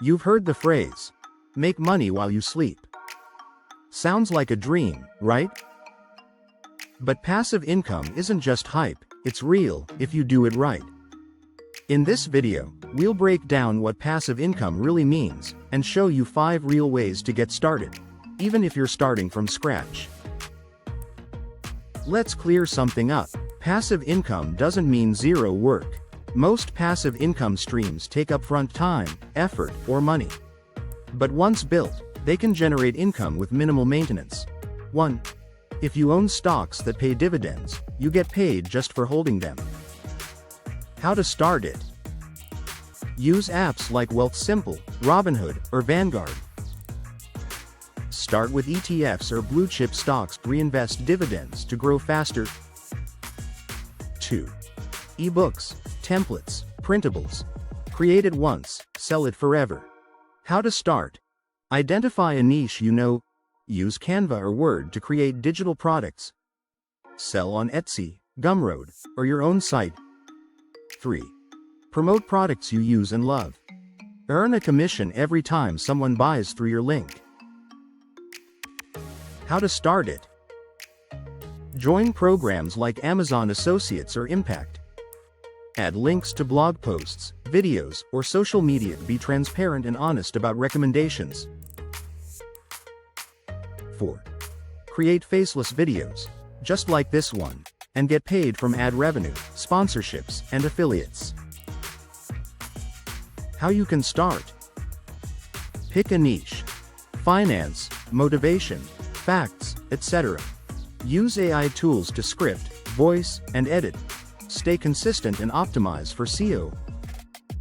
You've heard the phrase, make money while you sleep. Sounds like a dream, right? But passive income isn't just hype, it's real, if you do it right. In this video, we'll break down what passive income really means, and show you 5 real ways to get started, even if you're starting from scratch. Let's clear something up. Passive income doesn't mean zero work. Most passive income streams take upfront time, effort, or money. But once built, they can generate income with minimal maintenance. 1. If you own stocks that pay dividends, you get paid just for holding them. How to start it? Use apps like Wealthsimple, Robinhood, or Vanguard. Start with ETFs or blue-chip stocks. Reinvest dividends to grow faster. 2. Ebooks, templates, printables. Create it once, sell it forever. How to start? Identify a niche you know. Use Canva or Word to create digital products. Sell on Etsy, Gumroad, or your own site. 3. Promote products you use and love. Earn a commission every time someone buys through your link. How to start it? Join programs like Amazon Associates or Impact. Add links to blog posts, videos, or social media. Be transparent and honest about recommendations. 4. Create faceless videos, just like this one, and get paid from ad revenue, sponsorships, and affiliates. How you can start? Pick a niche. Finance, motivation, facts, etc. Use AI tools to script, voice, and edit. Stay consistent and optimize for SEO.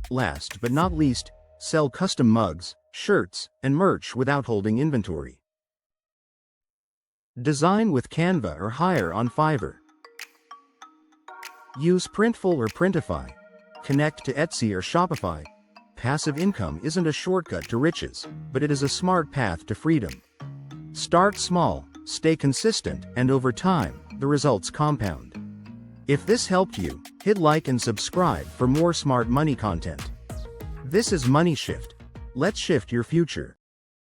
Last but not least, sell custom mugs, shirts, and merch without holding inventory. Design with Canva or hire on Fiverr. Use Printful or Printify. Connect to Etsy or Shopify. Passive income isn't a shortcut to riches, but it is a smart path to freedom. Start small, stay consistent, and over time, the results compound. If this helped you, hit like and subscribe for more smart money content. This is MoneyShift. Let's shift your future.